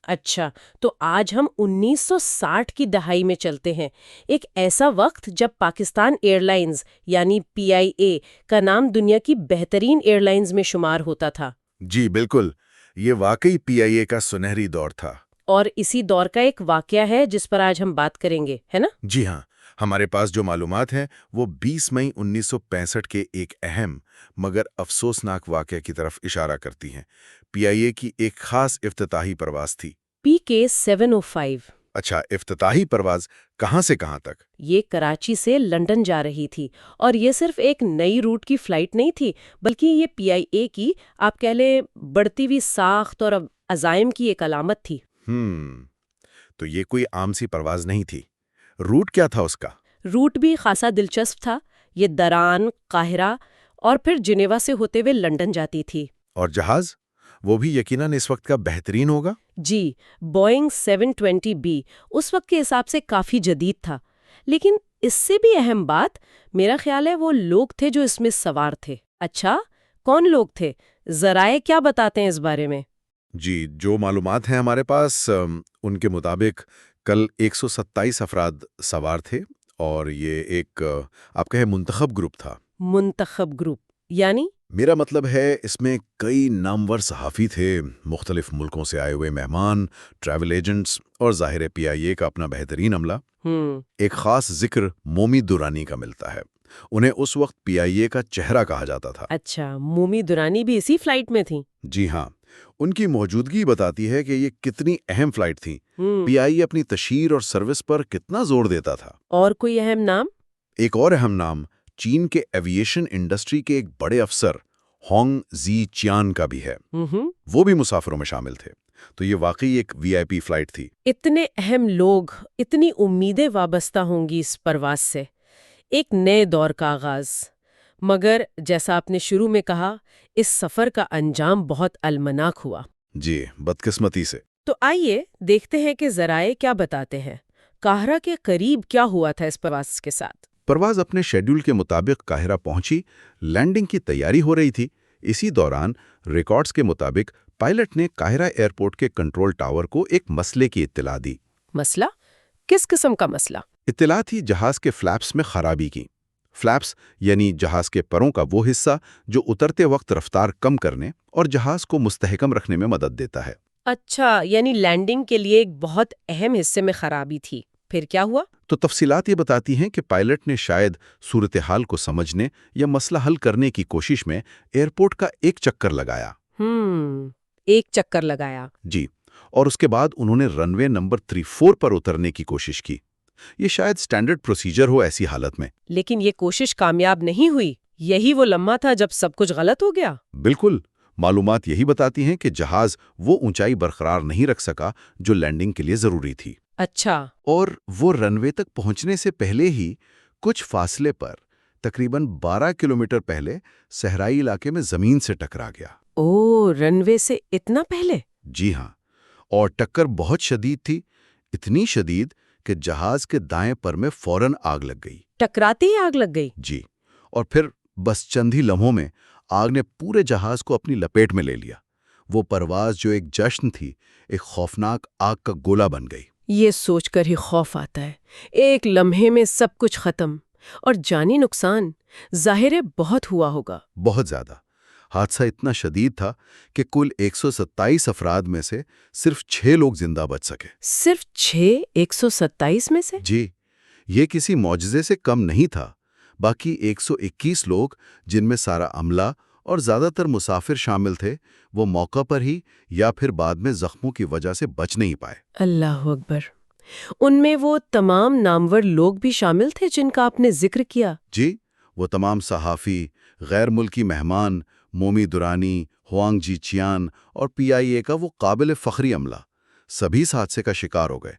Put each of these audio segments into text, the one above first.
اچھا، تو آج ہم 1960 کی دہائی میں چلتے ہیں، ایک ایسا وقت جب پاکستان ایئر لائنز یعنی PIA کا نام دنیا کی بہترین ایئر لائنز میں شمار ہوتا تھا۔ جی بالکل، یہ واقعی PIA کا سنہری دور تھا۔ اور اسی دور کا ایک واقعہ ہے جس پر آج ہم بات کریں گے، ہے نا؟ جی ہاں، ہمارے پاس جو معلومات ہیں وہ 20 مئی 1965 کے ایک اہم مگر افسوسناک واقعہ کی طرف اشارہ کرتی ہیں۔ PIA کی ایک خاص افتتاحی پرواز تھی۔ PK-705۔ اچھا، افتتاحی پرواز کہاں سے کہاں تک؟ یہ کراچی سے لندن جا رہی تھی، اور یہ صرف ایک نئی روٹ کی فلائٹ نہیں تھی، بلکہ یہ PIA کی آپ کہہ لیں بڑھتی ہوئی ساخت اور عزائم کی ایک علامت تھی۔ تو یہ کوئی عام سی پرواز نہیں تھی۔ روٹ کیا تھا اس کا؟ روٹ بھی خاصا دلچسپ تھا، یہ دران، قاہرہ اور پھر جنیوا سے ہوتے ہوئے لندن جاتی تھی۔ اور جہاز؟ وہ بھی یقیناً اس وقت کا بہترین ہوگا؟ جی، بوئنگ 720B اس وقت کے حساب سے کافی جدید تھا، لیکن اس سے بھی اہم بات میرا خیال ہے وہ لوگ تھے جو اس میں سوار تھے۔ اچھا، کون لوگ تھے؟ ذرائع کیا بتاتے ہیں اس بارے میں؟ جی، جو معلومات ہیں ہمارے پاس ان کے مطابق کل 127 افراد سوار تھے، اور یہ ایک آپ کہیں منتخب گروپ تھا۔ منتخب گروپ یعنی؟ میرا مطلب ہے اس میں کئی نامور صحافی تھے، مختلف ملکوں سے آئے ہوئے مہمان، ٹریول ایجنٹس اور ظاہر PIA کا اپنا بہترین عملہ۔ ایک خاص ذکر مومی دورانی کا ملتا ہے۔ انہیں اس وقت PIA کا چہرہ کہا جاتا تھا۔ اچھا، مومی دورانی بھی اسی فلائٹ میں تھیں؟ جی ہاں، ان کی موجودگی بتاتی ہے کہ یہ کتنی اہم فلائٹ تھی۔ PIA اپنی تشہیر اور سروس پر کتنا زور دیتا تھا۔ اور کوئی اہم نام؟ ایک اور اہم نام چین کے ایویشن انڈسٹری کے ایک بڑے افسر ہانگ زی چیان کا بھی ہے۔ وہ بھی مسافروں میں شامل تھے۔ تو یہ واقعی ایک VIP فلائٹ تھی۔ اتنے اہم لوگ، اتنی امیدیں وابستہ ہوں گی اس پرواز سے، ایک نئے دور کا آغاز۔ مگر جیسا آپ نے شروع میں کہا، اس سفر کا انجام بہت المناک ہوا۔ جی، بدقسمتی سے۔ تو آئیے دیکھتے ہیں کہ ذرائع کیا بتاتے ہیں۔ قاہرہ کے قریب کیا ہوا تھا اس پرواز کے ساتھ؟ پرواز اپنے شیڈول کے مطابق قاہرہ پہنچی، لینڈنگ کی تیاری ہو رہی تھی۔ اسی دوران ریکارڈز کے مطابق پائلٹ نے قاہرہ ایئرپورٹ کے کنٹرول ٹاور کو ایک مسئلے کی اطلاع دی۔ مسئلہ؟ کس قسم کا مسئلہ؟ اطلاع تھی جہاز کے فلیپس میں خرابی کی۔ فلیپس یعنی جہاز کے پروں کا وہ حصہ جو اترتے وقت رفتار کم کرنے اور جہاز کو مستحکم رکھنے میں مدد دیتا ہے۔ اچھا، یعنی لینڈنگ کے لیے ایک بہت اہم حصے میں خرابی تھی۔ پھر کیا ہوا؟ تو تفصیلات یہ بتاتی ہیں کہ پائلٹ نے شاید صورتحال کو سمجھنے یا مسئلہ حل کرنے کی کوشش میں ایئرپورٹ کا ایک چکر لگایا۔ ایک چکر لگایا؟ جی، اور اس کے بعد انہوں نے رن وے نمبر 34 پر اترنے کی کوشش کی۔ یہ شاید سٹینڈرڈ پروسیجر ہو ایسی حالت میں۔ لیکن یہ کوشش کامیاب نہیں ہوئی۔ یہی وہ لمحہ تھا جب سب کچھ غلط ہو گیا۔ بالکل، معلومات یہی بتاتی ہیں کہ جہاز وہ اونچائی برقرار نہیں رکھ سکا جو لینڈنگ کے لیے ضروری تھی۔ اچھا۔ اور وہ رن وے تک پہنچنے سے پہلے ہی کچھ فاصلے پر، تقریباً 12 کلومیٹر پہلے، صحرائی علاقے میں زمین سے ٹکرا گیا۔ رن وے سے اتنا پہلے؟ جی ہاں، اور ٹکر بہت شدید تھی، اتنی شدید کہ جہاز کے دائیں پر میں فوراً آگ لگ گئی۔ ٹکراتے ہی آگ لگ گئی؟ جی، اور پھر بس چند ہی لمحوں میں آگ نے پورے جہاز کو اپنی لپیٹ میں لے لیا۔ وہ پرواز جو ایک جشن تھی، ایک خوفناک آگ کا گولہ بن گئی۔ یہ سوچ کر ہی خوف آتا ہے، ایک لمحے میں سب کچھ ختم، اور جانی نقصان ظاہر ہے بہت ہوا ہوگا۔ بہت زیادہ۔ حادثہ اتنا شدید تھا کہ کل 127 افراد میں سے صرف 6 لوگ زندہ بچ سکے۔ صرف 6؟ 127 میں سے؟ جی، یہ کسی معجزے سے کم نہیں تھا۔ باقی 121 لوگ، جن میں سارا عملہ اور زیادہ تر مسافر شامل تھے، وہ موقع پر ہی یا پھر بعد میں زخموں کی وجہ سے بچ نہیں پائے۔ اللہ اکبر! ان میں وہ تمام نامور لوگ بھی شامل تھے جن کا آپ نے ذکر کیا؟ جی، وہ تمام صحافی، غیر ملکی مہمان، مومی دورانی، ہوانگ جی چیان اور PIA کا وہ قابل فخری عملہ، سبھی اس حادثے کا شکار ہو گئے۔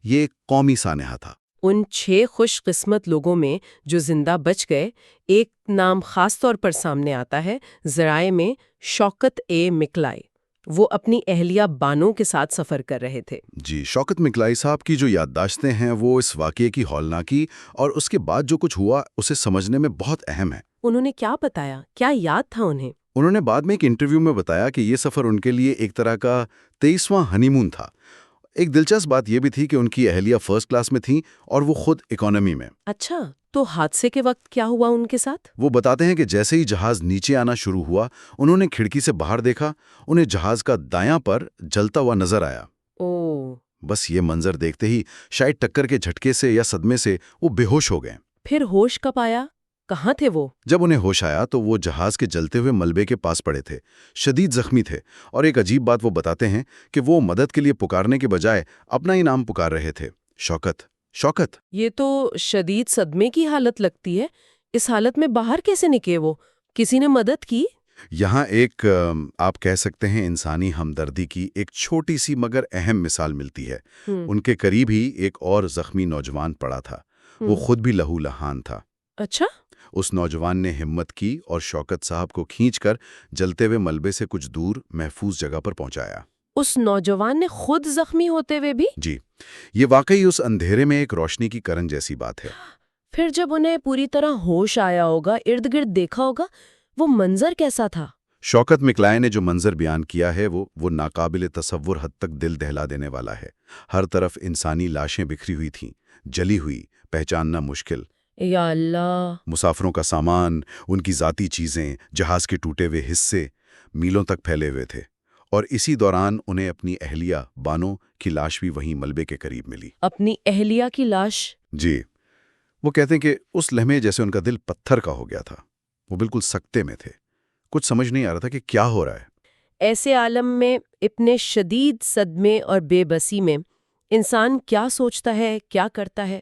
یہ ایک قومی سانحہ تھا۔ ان 6 خوش قسمت لوگوں میں جو زندہ بچ گئے، ایک نام خاص طور پر سامنے آتا ہے ذرائع میں، شوکت مکلائی۔ وہ اپنی اہلیہ بانو کے ساتھ سفر کر رہے تھے۔ جی، شوکت مکلائی صاحب کی جو یادداشتیں ہیں وہ اس واقعے کی ہولناکی اور اس کے بعد جو کچھ ہوا اسے سمجھنے میں بہت اہم ہے۔ انہوں نے کیا بتایا؟ کیا یاد تھا انہیں؟ انہوں نے بعد میں ایک انٹرویو میں بتایا کہ یہ سفر ان کے لیے ایک طرح کا 23واں ہنی مون تھا۔ ایک دلچسپ بات یہ بھی تھی کہ ان کی اہلیہ فرسٹ کلاس میں تھیں اور وہ خود اکانومی میں۔ اچھا، تو حادثے کے وقت کیا ہوا ان کے ساتھ؟ وہ بتاتے ہیں کہ جیسے ہی جہاز نیچے آنا شروع ہوا انہوں نے کھڑکی سے باہر دیکھا، انہیں جہاز کا دایاں پر جلتا ہوا نظر آیا۔ اوہ، بس یہ منظر دیکھتے ہی شاید ٹکر کے جھٹکے سے یا صدمے سے وہ بے ہوش ہو گئے۔ پھر ہوش کب آیا؟ کہاں تھے وہ؟ جب انہیں ہوش آیا تو وہ جہاز کے جلتے ہوئے ملبے کے پاس پڑے تھے، شدید زخمی تھے، اور ایک عجیب بات وہ بتاتے ہیں کہ وہ مدد کے لیے پکارنے کے بجائے اپنا ہی نام پکار رہے تھے، شوکت، شوکت۔ یہ تو شدید صدمے کی حالت لگتی ہے۔ اس حالت میں باہر کیسے نکلے وہ؟ کسی نے مدد کی؟ یہاں ایک آپ کہہ سکتے ہیں انسانی ہمدردی کی ایک چھوٹی سی مگر اہم مثال ملتی ہے۔ ان کے قریب ہی ایک اور زخمی نوجوان پڑا تھا، وہ خود بھی لہو لہان تھا۔ اچھا؟ اس نوجوان نے ہمت کی اور شوکت صاحب کو کھینچ کر جلتے ہوئے ملبے سے کچھ دور محفوظ جگہ پر پہنچایا۔ اس نوجوان نے خود زخمی ہوتے ہوئے بھی؟ جی، یہ واقعی اس اندھیرے میں ایک روشنی کی کرن جیسی بات ہے۔ پھر جب انہیں پوری طرح ہوش آیا ہوگا، ارد گرد دیکھا ہوگا، وہ منظر کیسا تھا؟ شوکت مکلائے نے جو منظر بیان کیا ہے وہ ناقابل تصور حد تک دل دہلا دینے والا ہے۔ ہر طرف انسانی لاشیں بکھری ہوئی تھیں، جلی ہوئی، پہچاننا مشکل۔ یا اللہ! مسافروں کا سامان، ان کی ذاتی چیزیں، جہاز کے ٹوٹے ہوئے حصے میلوں تک پھیلے ہوئے تھے، اور اسی دوران انہیں اپنی اہلیہ بانو کی لاش بھی وہیں ملبے کے قریب ملی۔ اپنی اہلیہ کی لاش؟ جی، وہ کہتے ہیں کہ اس لمحے جیسے ان کا دل پتھر کا ہو گیا تھا، وہ بالکل سکتے میں تھے، کچھ سمجھ نہیں آ رہا تھا کہ کیا ہو رہا ہے۔ ایسے عالم میں، اتنے شدید صدمے اور بے بسی میں، انسان کیا سوچتا ہے، کیا کرتا ہے؟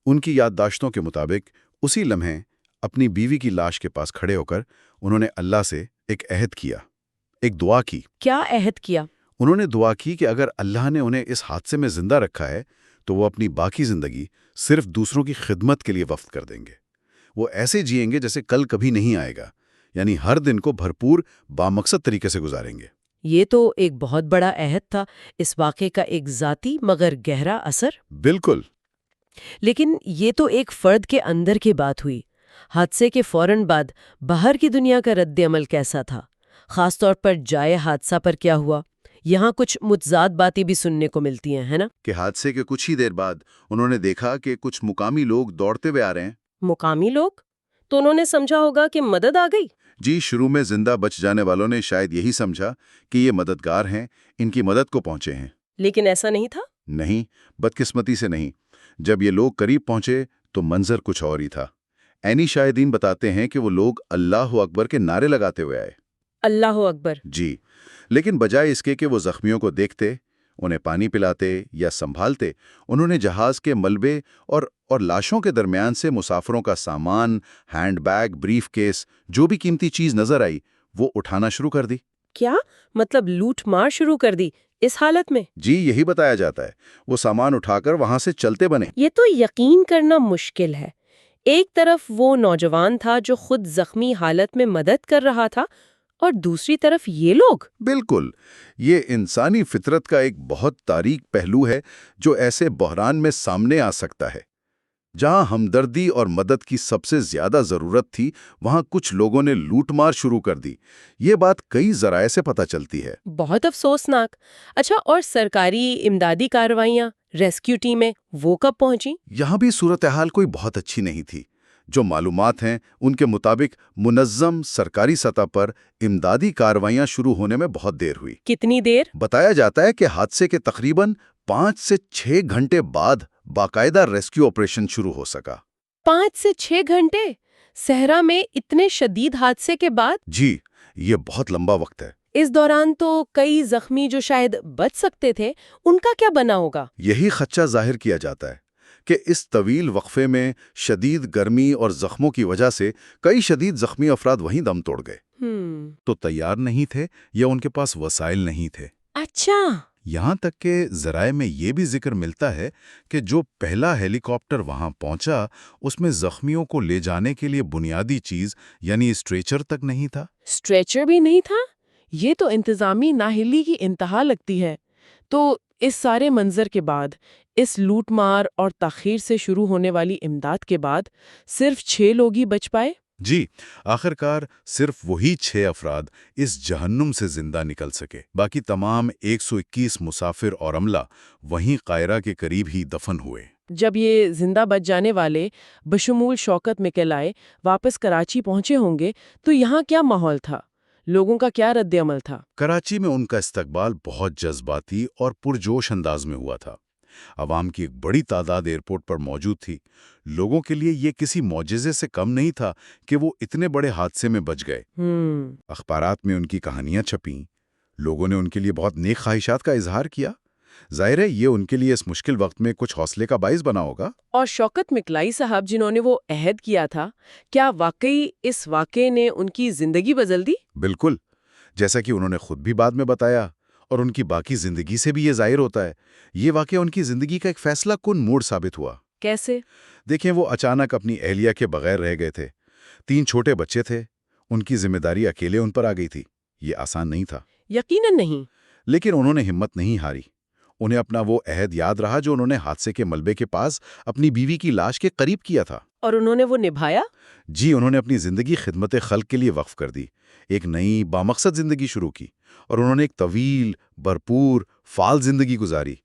ان کی یادداشتوں کے مطابق اسی لمحے اپنی بیوی کی لاش کے پاس کھڑے ہو کر انہوں نے اللہ سے ایک عہد کیا، ایک دعا کی۔ کیا عہد کیا؟ انہوں نے دعا کی کہ اگر اللہ نے انہیں اس حادثے میں زندہ رکھا ہے تو وہ اپنی باقی زندگی صرف دوسروں کی خدمت کے لیے وقف کر دیں گے۔ وہ ایسے جئیں گے جیسے کل کبھی نہیں آئے گا، یعنی ہر دن کو بھرپور بامقصد طریقے سے گزاریں گے۔ یہ تو ایک بہت بڑا عہد تھا، اس واقعے کا ایک ذاتی مگر گہرا اثر۔ بالکل۔ لیکن یہ تو ایک فرد کے اندر کی بات ہوئی۔ حادثے کے فوراً بعد باہر کی دنیا کا رد عمل کیسا تھا؟ خاص طور پر جائے حادثہ پر کیا ہوا؟ یہاں کچھ متضاد باتیں بھی سننے کو ملتی ہیں، ہے نا؟ کہ حادثے کے کچھ ہی دیر بعد انہوں نے دیکھا کہ کچھ مقامی لوگ دوڑتے ہوئے آ رہے ہیں۔ مقامی لوگ؟ تو انہوں نے سمجھا ہوگا کہ مدد آ گئی؟ جی، شروع میں زندہ بچ جانے والوں نے شاید یہی سمجھا کہ یہ مددگار ہیں، ان کی مدد کو پہنچے ہیں۔ لیکن ایسا نہیں تھا؟ نہیں، بدقسمتی سے نہیں۔ جب یہ لوگ قریب پہنچے تو منظر کچھ اور ہی تھا۔ عینی شاہدین بتاتے ہیں کہ وہ لوگ اللہ اکبر کے نعرے لگاتے ہوئے آئے۔ اللہ اکبر! جی، لیکن بجائے اس کے کہ وہ زخمیوں کو دیکھتے، انہیں پانی پلاتے یا سنبھالتے، انہوں نے جہاز کے ملبے اور لاشوں کے درمیان سے مسافروں کا سامان، ہینڈ بیگ، بریف کیس، جو بھی قیمتی چیز نظر آئی، وہ اٹھانا شروع کر دی۔ کیا مطلب لوٹ مار شروع کر دی اس حالت میں؟ جی، یہی بتایا جاتا ہے۔ وہ سامان اٹھا کر وہاں سے چلتے بنے۔ یہ تو یقین کرنا مشکل ہے۔ ایک طرف وہ نوجوان تھا جو خود زخمی حالت میں مدد کر رہا تھا، اور دوسری طرف یہ لوگ۔ بالکل، یہ انسانی فطرت کا ایک بہت تاریک پہلو ہے جو ایسے بحران میں سامنے آ سکتا ہے۔ جہاں ہمدردی اور مدد کی سب سے زیادہ ضرورت تھی، وہاں کچھ لوگوں نے لوٹ مار شروع کر دی۔ یہ بات کئی ذرائع سے پتہ چلتی ہے۔ بہت افسوسناک۔ اچھا، اور سرکاری امدادی کارروائیاں، ریسکیو ٹیمیں، وہ کب پہنچی؟ یہاں بھی صورتحال کوئی بہت اچھی نہیں تھی۔ جو معلومات ہیں ان کے مطابق منظم سرکاری سطح پر امدادی کارروائیاں شروع ہونے میں بہت دیر ہوئی۔ کتنی دیر؟ بتایا جاتا ہے کہ حادثے کے تقریباً 5 سے 6 گھنٹے بعد باقاعدہ ریسکیو آپریشن شروع ہو سکا۔ 5 سے 6 گھنٹے؟ صحرا میں اتنے شدید حادثے کے بعد؟ جی، یہ بہت لمبا وقت ہے۔ اس دوران تو کئی زخمی جو شاید بچ سکتے تھے، ان کا کیا بنا ہوگا؟ یہی خدشہ ظاہر کیا جاتا ہے کہ اس طویل وقفے میں شدید گرمی اور زخموں کی وجہ سے کئی شدید زخمی افراد وہیں دم توڑ گئے۔ تو تیار نہیں تھے یا ان کے پاس وسائل نہیں تھے۔ اچھا۔ یہاں تک کہ ذرائع میں یہ بھی ذکر ملتا ہے کہ جو پہلا ہیلی کاپٹر وہاں پہنچا اس میں زخمیوں کو لے جانے کے لیے بنیادی چیز یعنی اسٹریچر تک نہیں تھا۔ اسٹریچر بھی نہیں تھا؟ یہ تو انتظامی نااہلی کی انتہا لگتی ہے۔ تو اس سارے منظر کے بعد، اس لوٹ مار اور تاخیر سے شروع ہونے والی امداد کے بعد، صرف 6 لوگ ہی بچ پائے؟ جی، آخرکار صرف وہی 6 افراد اس جہنم سے زندہ نکل سکے، باقی تمام 121 مسافر اور عملہ وہیں قاہرہ کے قریب ہی دفن ہوئے۔ جب یہ زندہ بچ جانے والے بشمول شوکت مکیلائے واپس کراچی پہنچے ہوں گے تو یہاں کیا ماحول تھا؟ لوگوں کا کیا رد عمل تھا؟ کراچی میں ان کا استقبال بہت جذباتی اور پرجوش انداز میں ہوا تھا۔ عوام کی ایک بڑی تعداد ایئرپورٹ پر موجود تھی۔ لوگوں کے لیے یہ کسی معجزے سے کم نہیں تھا کہ وہ اتنے بڑے حادثے میں بچ گئے۔ اخبارات میں ان کی کہانیاں چھپیں، لوگوں نے ان کے لیے بہت نیک خواہشات کا اظہار کیا۔ ظاہر ہے یہ ان کے لیے اس مشکل وقت میں کچھ حوصلے کا باعث بنا ہوگا۔ اور شوکت مکلائی صاحب جنہوں نے وہ عہد کیا تھا، کیا واقعی اس واقعے نے ان کی زندگی بدل دی؟ بالکل، جیسا کہ انہوں نے خود بھی بعد میں بتایا، اور ان کی باقی زندگی سے بھی یہ ظاہر ہوتا ہے۔ یہ واقعہ ان کی زندگی کا ایک فیصلہ کن موڑ ثابت ہوا۔ کیسے؟ دیکھیں، وہ اچانک اپنی اہلیہ کے بغیر رہ گئے تھے۔ 3 چھوٹے بچے تھے، ان کی ذمہ داری اکیلے ان پر آ گئی تھی۔ یہ آسان نہیں تھا، یقیناً نہیں۔ لیکن انہوں نے ہمت نہیں ہاری۔ انہیں اپنا وہ عہد یاد رہا جو انہوں نے حادثے کے ملبے کے پاس اپنی بیوی کی لاش کے قریب کیا تھا۔ اور انہوں نے وہ نبھایا؟ جی، انہوں نے اپنی زندگی خدمت خلق کے لیے وقف کر دی، ایک نئی بامقصد زندگی شروع کی، اور انہوں نے ایک طویل، بھرپور، فعال زندگی گزاری۔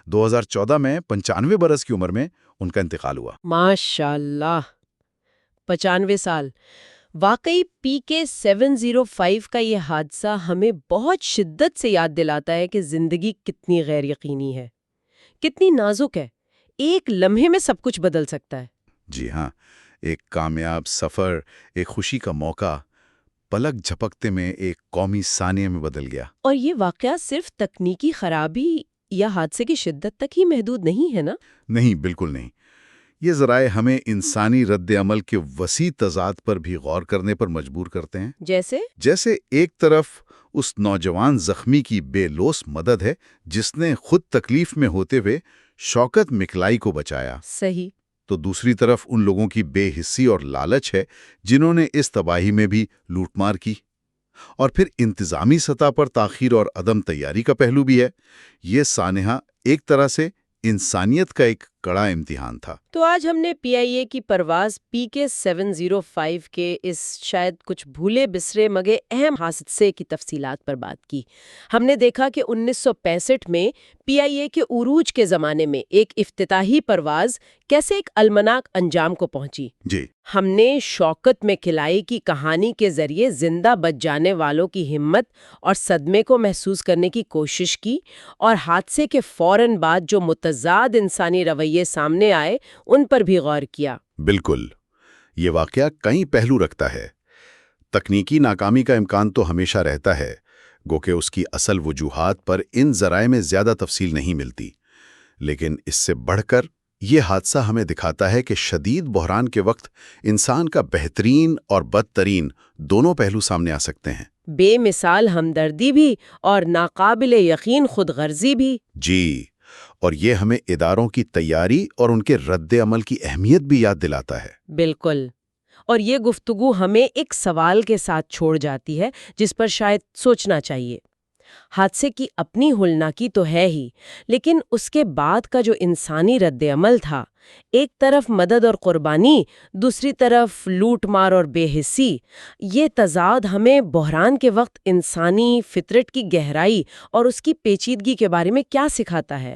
2014 میں 95 برس کی عمر میں ان کا انتقال ہوا۔ ماشاءاللہ، 95 سال! واقعی PK-705 کا یہ حادثہ ہمیں بہت شدت سے یاد دلاتا ہے کہ زندگی کتنی غیر یقینی ہے، کتنی نازک ہے، ایک لمحے میں سب کچھ بدل سکتا ہے۔ جی ہاں، ایک کامیاب سفر، ایک خوشی کا موقع، پلک جھپکتے میں ایک قومی ثانیے میں بدل گیا۔ اور یہ واقعہ صرف تکنیکی خرابی یا حادثے کی شدت تک ہی محدود نہیں ہے نا؟ نہیں، بالکل نہیں۔ یہ ذرائع ہمیں انسانی رد عمل کے وسیع تضاد پر بھی غور کرنے پر مجبور کرتے ہیں۔ جیسے ایک طرف اس نوجوان زخمی کی بے لوث مدد ہے جس نے خود تکلیف میں ہوتے ہوئے شوکت مکلائی کو بچایا، صحیح، تو دوسری طرف ان لوگوں کی بے حسی اور لالچ ہے جنہوں نے اس تباہی میں بھی لوٹ مار کی۔ اور پھر انتظامی سطح پر تاخیر اور عدم تیاری کا پہلو بھی ہے۔ یہ سانحہ ایک طرح سے انسانیت کا ایک کڑا امتحان تھا۔ تو آج ہم نے PIA کی پرواز PK-705 کے اس شاید کچھ بھولے بسرے مگے اہم حادثے کی تفصیلات پر بات کی۔ ہم نے دیکھا کہ 1965 میں PIA کے عروج کے زمانے میں ایک افتتاحی پرواز کیسے ایک المناک انجام کو پہنچی۔ جی، ہم نے شوکت مکلائی کی کہانی کے ذریعے زندہ بچ جانے والوں کی ہمت اور صدمے کو محسوس کرنے کی کوشش کی، اور حادثے کے فوراً بعد جو متضاد انسانی رویے سامنے آئے ان پر بھی غور کیا۔ بالکل، یہ واقعہ کئی پہلو رکھتا ہے۔ تکنیکی ناکامی کا امکان تو ہمیشہ رہتا ہے، گو کہ اس کی اصل وجوہات پر ان ذرائع میں زیادہ تفصیل نہیں ملتی، لیکن اس سے بڑھ کر یہ حادثہ ہمیں دکھاتا ہے کہ شدید بحران کے وقت انسان کا بہترین اور بدترین دونوں پہلو سامنے آ سکتے ہیں۔ بے مثال ہمدردی بھی اور ناقابل یقین خود غرضی بھی۔ جی، اور یہ ہمیں اداروں کی تیاری اور ان کے رد عمل کی اہمیت بھی یاد دلاتا ہے۔ بالکل، اور یہ گفتگو ہمیں ایک سوال کے ساتھ چھوڑ جاتی ہے جس پر شاید سوچنا چاہیے۔ حادثے کی اپنی ہولناکی تو ہے ہی، لیکن اس کے بعد کا جو انسانی رد عمل تھا، ایک طرف مدد اور قربانی، دوسری طرف لوٹ مار اور بے حسی، یہ تضاد ہمیں بحران کے وقت انسانی فطرت کی گہرائی اور اس کی پیچیدگی کے بارے میں کیا سکھاتا ہے؟